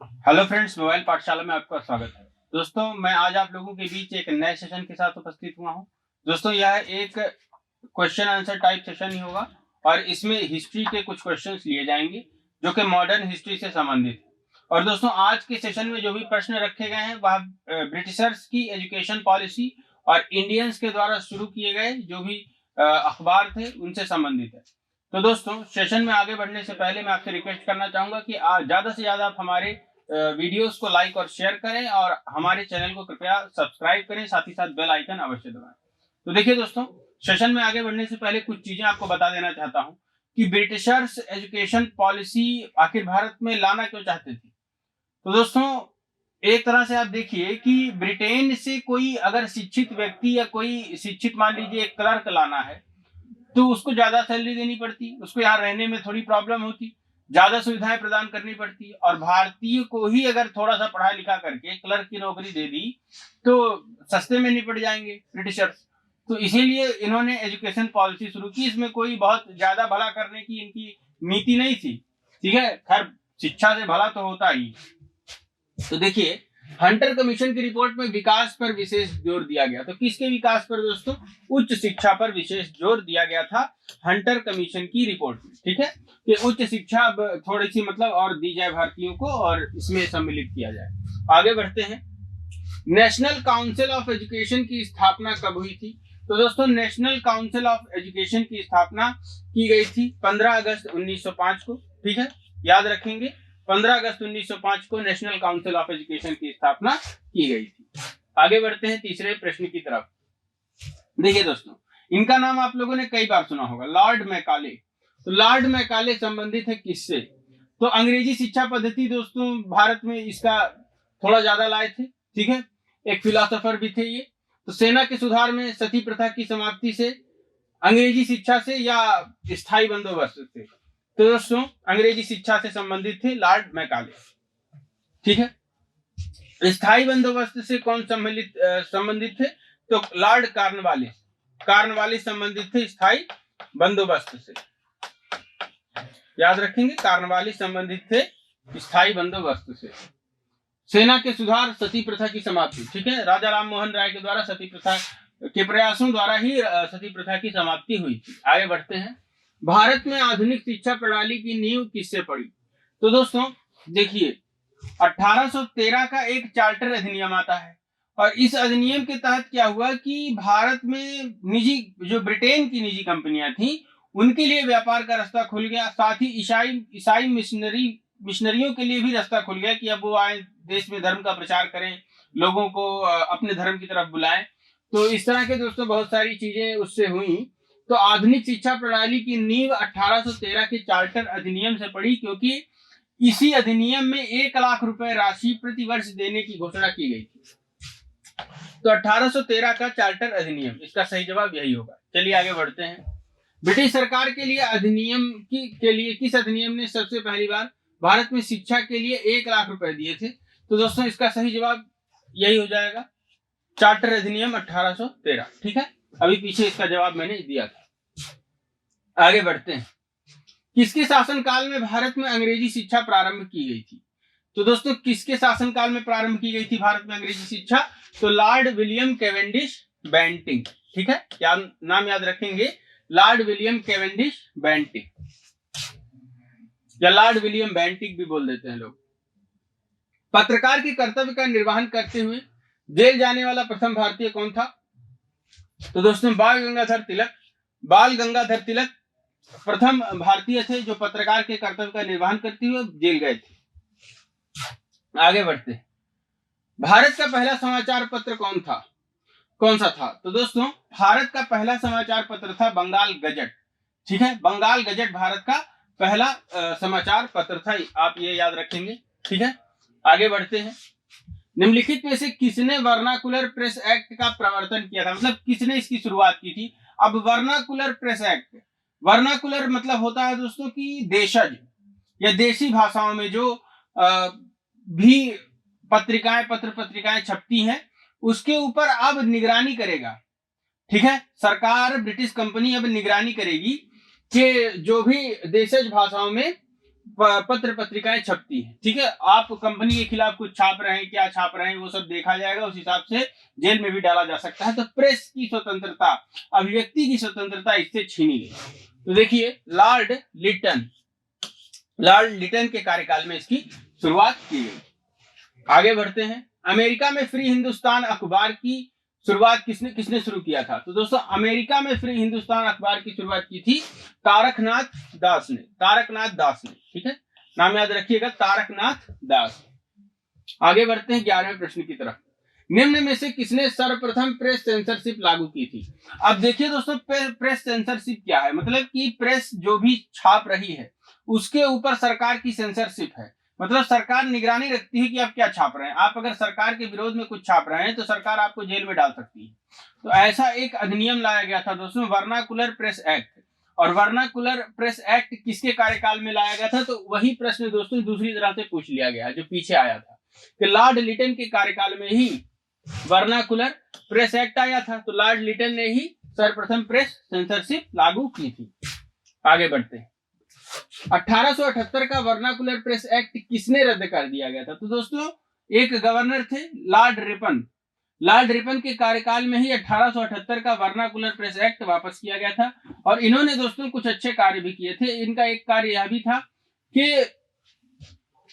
Hello friends, mobile पाठशाला में आपका स्वागत है। दोस्तों, मैं आज आप लोगों के बीच एक नए सेशन के साथ उपस्थित हुआ हूं। दोस्तों, यह एक क्वेश्चन आंसर टाइप सेशन ही होगा और इसमें हिस्ट्री के कुछ क्वेश्चंस लिए जाएंगे जो कि मॉडर्न हिस्ट्री से संबंधित है। और दोस्तों, आज के सेशन में जो भी प्रश्न रखे गए हैं वह ब्रिटिशर्स की एजुकेशन पॉलिसी और इंडियंस के द्वारा शुरू किए गए जो भी अखबार थे उनसे संबंधित है। तो दोस्तों, सेशन में आगे बढ़ने से पहले मैं आपसे रिक्वेस्ट करना चाहूंगा कि ज्यादा से ज्यादा आप हमारे वीडियोस को लाइक और शेयर करें और हमारे चैनल को कृपया सब्सक्राइब करें, साथ ही साथ बेल आइकन अवश्य दबाएं। तो देखिए दोस्तों, सेशन में आगे बढ़ने से पहले कुछ चीजें आपको बता देना चाहता हूं कि ब्रिटिशर्स एजुकेशन पॉलिसी आखिर भारत में लाना क्यों चाहते थे। तो दोस्तों, एक तरह से आप देखिए कि ब्रिटेन से कोई अगर शिक्षित व्यक्ति या कोई शिक्षित मान लीजिए एक क्लर्क लाना है तो उसको ज्यादा सैलरी देनी पड़ती, उसको यहाँ रहने में थोड़ी प्रॉब्लम होती, ज्यादा सुविधाएं प्रदान करनी पड़ती। और भारतीय को ही अगर थोड़ा सा पढ़ा लिखा करके क्लर्क की नौकरी दे दी तो सस्ते में निपट जाएंगे ब्रिटिशर्स। तो इसीलिए इन्होंने एजुकेशन पॉलिसी शुरू की। इसमें कोई बहुत ज्यादा भला करने की इनकी नीति नहीं थी। ठीक है, खैर शिक्षा से भला तो होता ही। तो देखिए, हंटर कमीशन की रिपोर्ट में विकास पर विशेष जोर दिया गया। तो किसके विकास पर दोस्तों? उच्च शिक्षा पर विशेष जोर दिया गया था हंटर कमीशन की रिपोर्ट में। ठीक है, कि उच्च शिक्षा अब थोड़ी सी मतलब और दी जाए भारतीयों को और इसमें सम्मिलित किया जाए। आगे बढ़ते हैं। नेशनल काउंसिल ऑफ एजुकेशन की स्थापना कब हुई थी? तो दोस्तों, नेशनल काउंसिल ऑफ एजुकेशन की स्थापना की गई थी 15 अगस्त 1905 को। ठीक है, याद रखेंगे, 15 अगस्त 1905 को नेशनल काउंसिल ऑफ एजुकेशन की स्थापना की गई थी। आगे बढ़ते हैं तीसरे प्रश्न की तरफ। देखिए दोस्तों, इनका नाम आप लोगों ने कई बार सुना होगा, लॉर्ड मैकाले। तो लॉर्ड मैकाले संबंधित है किससे? तो अंग्रेजी शिक्षा पद्धति दोस्तों भारत में इसका थोड़ा ज्यादा लाए थे। ठीक है, एक फिलोसोफर भी थे ये। तो सेना के सुधार में, सती प्रथा की समाप्ति से, अंग्रेजी शिक्षा से या स्थायी बंदोबस्त से? तो दोस्तों, अंग्रेजी शिक्षा से संबंधित थे लॉर्ड मैकाले। ठीक है, स्थायी बंदोबस्त से कौन संबंधित थे? तो लॉर्ड कार्नवालिस संबंधित थे स्थायी बंदोबस्त से। याद रखेंगे, कार्नवालिस संबंधित थे स्थायी बंदोबस्त से। सेना के सुधार, सती प्रथा की समाप्ति। ठीक है, राजा राम मोहन राय के द्वारा सती प्रथा के प्रयासों द्वारा ही सती प्रथा की समाप्ति हुई थी। आगे बढ़ते हैं। भारत में आधुनिक शिक्षा प्रणाली की नींव किससे पड़ी? तो दोस्तों देखिए, 1813 का एक चार्टर अधिनियम आता है और इस अधिनियम के तहत क्या हुआ कि भारत में निजी, जो ब्रिटेन की निजी कंपनियां थी, उनके लिए व्यापार का रास्ता खुल गया। साथ ही ईसाई मिशनरियों के लिए भी रास्ता खुल गया कि अब वो आए, देश में धर्म का प्रचार करें, लोगों को अपने धर्म की तरफ बुलाएं। तो इस तरह के दोस्तों बहुत सारी चीजें उससे हुई। तो आधुनिक शिक्षा प्रणाली की नींव 1813 के चार्टर अधिनियम से पड़ी, क्योंकि इसी अधिनियम में 1 लाख रुपए राशि प्रति वर्ष देने की घोषणा की गई थी। तो 1813 का चार्टर अधिनियम, इसका सही जवाब यही होगा। चलिए आगे बढ़ते हैं। ब्रिटिश सरकार के लिए के लिए किस अधिनियम ने सबसे पहली बार भारत में शिक्षा के लिए 1 लाख रुपए दिए थे? तो दोस्तों, इसका सही जवाब यही हो जाएगा, चार्टर अधिनियम 1813। ठीक है, अभी पीछे इसका जवाब मैंने दिया था। आगे बढ़ते हैं। किसके शासनकाल में भारत में अंग्रेजी शिक्षा प्रारंभ की गई थी? तो दोस्तों, किसके शासनकाल में प्रारंभ की गई थी भारत में अंग्रेजी शिक्षा? तो लॉर्ड विलियम कैवेंडिश बेंटिंग। ठीक है, नाम याद रखेंगे, लॉर्ड विलियम कैवेंडिश बेंटिंग या लॉर्ड विलियम बेंटिंग भी बोल देते हैं लोग। पत्रकार के कर्तव्य का निर्वहन करते हुए जेल जाने वाला प्रथम भारतीय कौन था? तो दोस्तों, बाल गंगाधर तिलक प्रथम भारतीय थे जो पत्रकार के कर्तव्य का निर्वहन करते हुए जेल गए थे। आगे बढ़ते हैं। भारत का पहला समाचार पत्र कौन सा था? तो दोस्तों, भारत का पहला समाचार पत्र था बंगाल गजट। ठीक है, बंगाल गजट भारत का पहला समाचार पत्र था, आप ये याद रखेंगे। ठीक है, आगे बढ़ते हैं। निम्नलिखित में से किसने वर्नाकुलर प्रेस एक्ट का प्रवर्तन किया था? मतलब किसने इसकी शुरुआत की थी? अब वर्नाकुलर प्रेस एक्ट, वर्नाकुलर मतलब होता है दोस्तों कि देशज या देशी भाषाओं में जो भी पत्र पत्रिकाएं छपती हैं, उसके ऊपर अब निगरानी करेगा। ठीक है, सरकार, ब्रिटिश कंपनी अब निगरानी करेगी कि जो भी देशज भाषाओं में पत्र पत्रिकाएं छपती हैं, ठीक है। आप कंपनी के खिलाफ कुछ छाप रहे हैं, क्या छाप रहे हैं वो सब देखा जाएगा, उस हिसाब से जेल में भी डाला जा सकता है। तो प्रेस की स्वतंत्रता, अभिव्यक्ति की स्वतंत्रता इससे छीनी गई। तो देखिए लॉर्ड लिटन के कार्यकाल में इसकी शुरुआत की गई। आगे बढ़ते हैं। अमेरिका में फ्री हिंदुस्तान अखबार की शुरुआत किसने शुरू किया था? तो दोस्तों अमेरिका में फ्री हिंदुस्तान अखबार की शुरुआत की थी तारकनाथ दास ने, ठीक है, नाम याद रखिएगा, तारकनाथ दास। आगे बढ़ते हैं 11वें प्रश्न की तरफ। निम्न में से किसने सर्वप्रथम प्रेस सेंसरशिप लागू की थी? अब देखिए दोस्तों, प्रेस सेंसरशिप क्या है? मतलब कि प्रेस जो भी छाप रही है उसके ऊपर सरकार की सेंसरशिप है। मतलब सरकार निगरानी रखती है कि आप क्या छाप रहे हैं। आप अगर सरकार के विरोध में कुछ छाप रहे हैं तो सरकार आपको जेल में डाल सकती है। तो ऐसा एक अधिनियम लाया गया था दोस्तों, वर्नाकुलर प्रेस एक्ट। और वर्नाकुलर प्रेस एक्ट किसके कार्यकाल में लाया गया था? तो वही प्रश्न दोस्तों दूसरी तरह से पूछ लिया गया जो पीछे आया था कि लॉर्ड लिटन के कार्यकाल में ही वर्नाकुलर प्रेस एक्ट आया था। तो लॉर्ड लिटन ने ही सर्वप्रथम प्रेस सेंसरशिप लागू की थी। आगे बढ़ते हैं। 1878 का वर्नाकुलर प्रेस एक्ट किसने रद्द कर दिया गया था? तो दोस्तों एक गवर्नर थे लॉर्ड रिपन के कार्यकाल में ही 1878 का वर्नाकुलर प्रेस एक्ट वापस किया गया था। और इन्होंने दोस्तों कुछ अच्छे कार्य भी किए थे। इनका एक कार्य यह भी था कि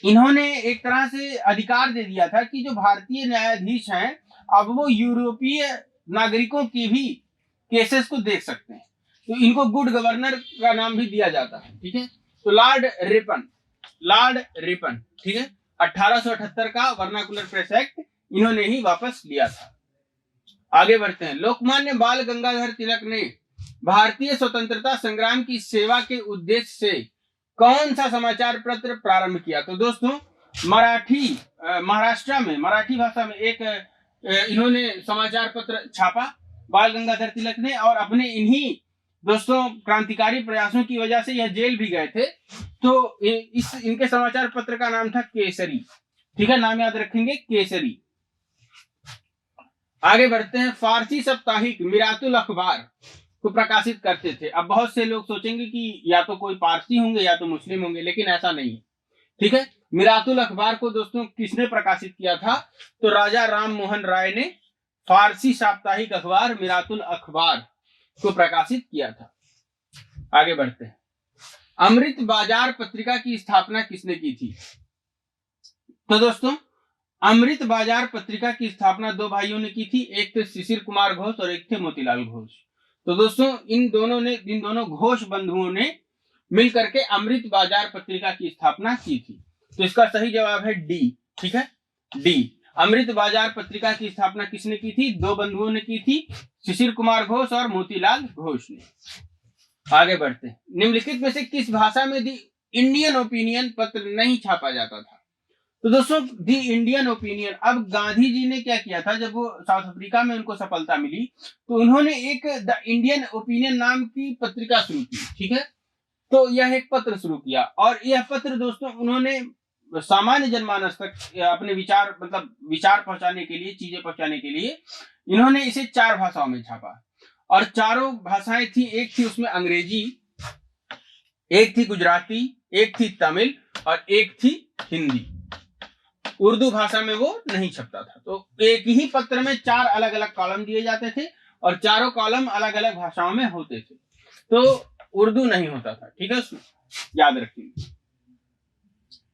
इन्होंने एक तरह से अधिकार दे दिया था कि जो भारतीय न्यायाधीश हैं अब वो यूरोपीय नागरिकों की भी केसेस को देख सकते हैं। तो इनको गुड गवर्नर का नाम भी दिया जाता है, ठीक है। तो लॉर्ड रिपन, ठीक है, 1878 का वर्नाकुलर प्रेस एक्ट इन्होंने ही वापस लिया था। आगे बढ़ते हैं। लोकमान्य बाल गंगाधर तिलक ने भारतीय स्वतंत्रता संग्राम की सेवा के उद्देश्य से कौन सा समाचार पत्र प्रारंभ किया? तो दोस्तों महाराष्ट्र में मराठी भाषा में एक इन्होंने समाचार पत्र छापा बाल गंगाधर तिलक ने। और अपने इन्हीं दोस्तों क्रांतिकारी प्रयासों की वजह से यह जेल भी गए थे। तो इनके समाचार पत्र का नाम था केसरी, ठीक है, नाम याद रखेंगे, केसरी। आगे बढ़ते हैं। फारसी साप्ताहिक मिरातुल अखबार को प्रकाशित करते थे। अब बहुत से लोग सोचेंगे कि या तो कोई पारसी होंगे या तो मुस्लिम होंगे, लेकिन ऐसा नहीं है, ठीक है। मिरातुल अखबार को दोस्तों किसने प्रकाशित किया था? तो राजा राम मोहन राय ने फारसी साप्ताहिक अखबार मिरातुल अखबार को प्रकाशित किया था। आगे बढ़ते हैं। अमृत बाजार पत्रिका की स्थापना किसने की थी? तो दोस्तों अमृत बाजार पत्रिका की स्थापना दो भाइयों ने की थी, एक थे शिशिर कुमार घोष और एक थे मोतीलाल घोष। तो दोस्तों इन दोनों घोष बंधुओं ने मिलकर के अमृत बाजार पत्रिका की स्थापना की थी। तो इसका सही जवाब है डी, ठीक है, डी। अमृत बाजार पत्रिका की स्थापना किसने की थी? दो बंधुओं ने की थी, शिशिर कुमार घोष और मोतीलाल घोष ने। आगे बढ़ते हैं। निम्नलिखित में से किस भाषा में दी इंडियन ओपिनियन पत्र नहीं छापा जाता था? तो दोस्तों दी इंडियन ओपिनियन, अब गांधी जी ने क्या किया था जब वो साउथ अफ्रीका में उनको सफलता मिली तो उन्होंने एक द इंडियन ओपिनियन नाम की पत्रिका शुरू की, ठीक है। तो यह एक पत्र शुरू किया और यह पत्र दोस्तों उन्होंने सामान्य जनमानस तक अपने विचार पहुंचाने के लिए, चीजें पहुंचाने के लिए इन्होंने इसे 4 भाषाओं में छापा। और चारों भाषाएं थी, एक थी उसमें अंग्रेजी, एक थी गुजराती, एक थी तमिल और एक थी हिंदी। उर्दू भाषा में वो नहीं छपता था। तो एक ही पत्र में 4 अलग अलग कॉलम दिए जाते थे और चारों कॉलम अलग अलग भाषाओं में होते थे। तो उर्दू नहीं होता था, ठीक है, उसमें याद रखिए।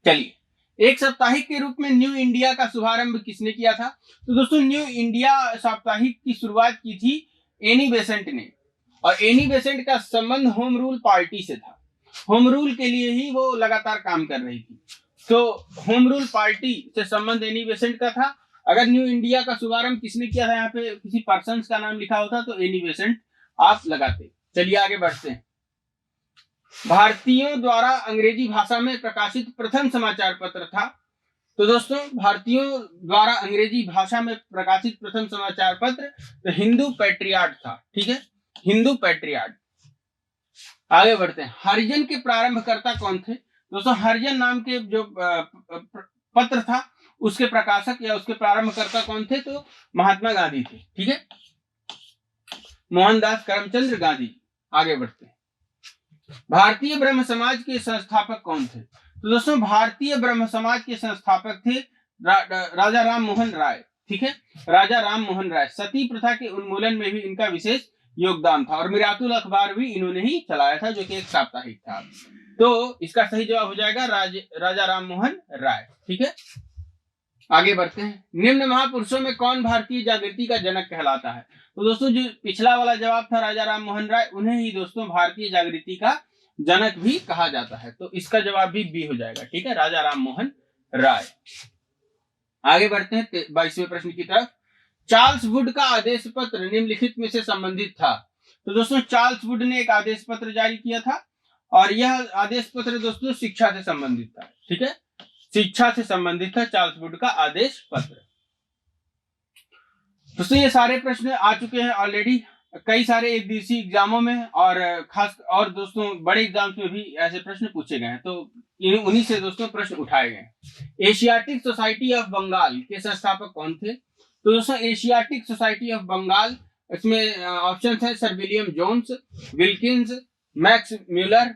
चलिए, एक साप्ताहिक के रूप में न्यू इंडिया का शुभारंभ किसने किया था? तो दोस्तों न्यू इंडिया साप्ताहिक की शुरुआत की थी एनी बेसेंट ने। और एनी बेसेंट का संबंध होम रूल पार्टी से था। होम रूल के लिए ही वो लगातार काम कर रही थी। तो होम रूल पार्टी से संबंध एनी बेसेंट का था। अगर न्यू इंडिया का शुभारंभ किसने किया था, यहाँ पे किसी पर्सन का नाम लिखा होता तो एनी बेसेंट आप लगाते। चलिए आगे बढ़ते हैं। भारतीयों द्वारा अंग्रेजी भाषा में प्रकाशित प्रथम समाचार पत्र था। तो दोस्तों भारतीयों द्वारा अंग्रेजी भाषा में प्रकाशित प्रथम समाचार पत्र तो हिंदू पैट्रियाट था, ठीक है, हिंदू पैट्रियाट। आगे बढ़ते हैं। हरिजन के प्रारंभकर्ता कौन थे? दोस्तों हरिजन नाम के जो पत्र था उसके प्रकाशक या उसके प्रारंभकर्ता कौन थे? तो महात्मा गांधी थे, ठीक है, मोहनदास करमचंद गांधी। आगे बढ़ते हैं। भारतीय ब्रह्म समाज के संस्थापक कौन थे? तो दोस्तों भारतीय ब्रह्म समाज के संस्थापक थे राजा राम मोहन राय। ठीक है, राजा राम मोहन राय। सती प्रथा के उन्मूलन में भी इनका विशेष योगदान था और मिरातुल अखबार भी इन्होंने ही चलाया था, जो कि एक साप्ताहिक था। तो इसका सही जवाब हो जाएगा राजा राम मोहन राय। ठीक है, आगे बढ़ते हैं। निम्न महापुरुषों में कौन भारतीय जागृति का जनक कहलाता है? तो दोस्तों जो पिछला वाला जवाब था राजा राम मोहन राय, उन्हें ही दोस्तों भारतीय जागृति का जनक भी कहा जाता है। तो इसका जवाब भी बी हो जाएगा। ठीक है, राजा राम मोहन राय। आगे बढ़ते हैं 22वें प्रश्न की तरफ। चार्ल्स वुड का आदेश पत्र निम्नलिखित में से संबंधित था? तो दोस्तों चार्ल्स वुड ने एक आदेश पत्र जारी किया था और यह आदेश पत्र दोस्तों शिक्षा से संबंधित था। ठीक है, शिक्षा से संबंधित था चार्ल्स वुड का आदेश पत्र। दोस्तों ये सारे प्रश्न आ चुके हैं ऑलरेडी कई सारे एक दिवसीय एग्जामों में और खास और दोस्तों बड़े एग्जाम्स में भी ऐसे प्रश्न पूछे गए हैं, तो उन्हीं से दोस्तों प्रश्न उठाए गए। एशियाटिक सोसाइटी ऑफ बंगाल के संस्थापक कौन थे? तो दोस्तों एशियाटिक सोसाइटी ऑफ बंगाल, इसमें ऑप्शन है sir William Jones, Wilkins, Max Muller,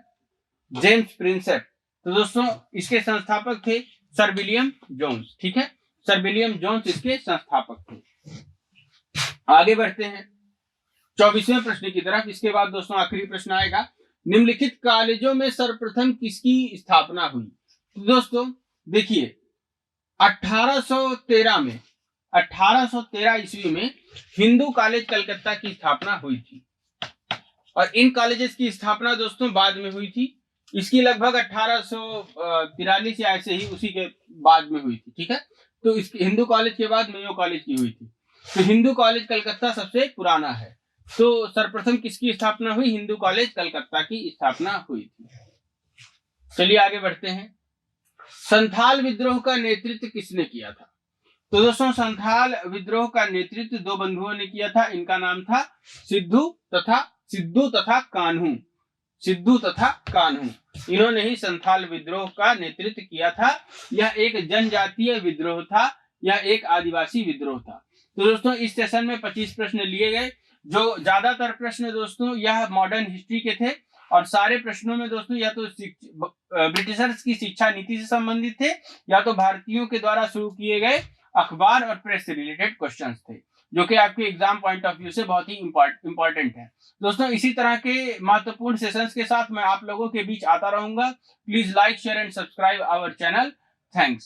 James Prinsep. तो दोस्तों इसके संस्थापक थे सर विलियम जोन्स। ठीक है, सर विलियम जोन्स इसके संस्थापक थे। आगे बढ़ते हैं 24वें प्रश्न की तरफ। इसके बाद दोस्तों आखिरी प्रश्न आएगा, निम्नलिखित कॉलेजों में सर्वप्रथम किसकी स्थापना हुई? तो दोस्तों देखिए 1813 ईस्वी में हिंदू कॉलेज कलकत्ता की स्थापना हुई थी और इन कॉलेजेस की स्थापना दोस्तों बाद में हुई थी। इसकी लगभग 1843 या ऐसे ही उसी के बाद में हुई थी। ठीक है, तो इस हिंदू कॉलेज के बाद मेयो कॉलेज की हुई थी। तो हिंदू कॉलेज कलकत्ता सबसे पुराना है। तो सर्वप्रथम किसकी स्थापना हुई? हिंदू कॉलेज कलकत्ता की स्थापना हुई थी। चलिए आगे बढ़ते हैं। संथाल विद्रोह का नेतृत्व किसने किया था? तो दोस्तों संथाल विद्रोह का नेतृत्व दो बंधुओं ने किया था। इनका नाम था सिद्धू तथा कान्हू। सिद्धू तथा कान्हू, इन्होंने ही संथाल विद्रोह का नेतृत्व किया था। यह एक जनजातीय विद्रोह था, यह एक आदिवासी विद्रोह था। तो दोस्तों इस सेशन में 25 प्रश्न लिए गए। जो ज्यादातर प्रश्न दोस्तों यह मॉडर्न हिस्ट्री के थे और सारे प्रश्नों में दोस्तों या तो ब्रिटिशर्स की शिक्षा नीति से संबंधित थे या तो भारतीयों के द्वारा शुरू किए गए अखबार और प्रेस से रिलेटेड क्वेश्चंस थे, जो कि आपके एग्जाम पॉइंट ऑफ व्यू से बहुत ही इंपॉर्टेंट है। दोस्तों इसी तरह के महत्वपूर्ण सेशंस के साथ मैं आप लोगों के बीच आता रहूंगा। Please like, share and subscribe our channel. Thanks.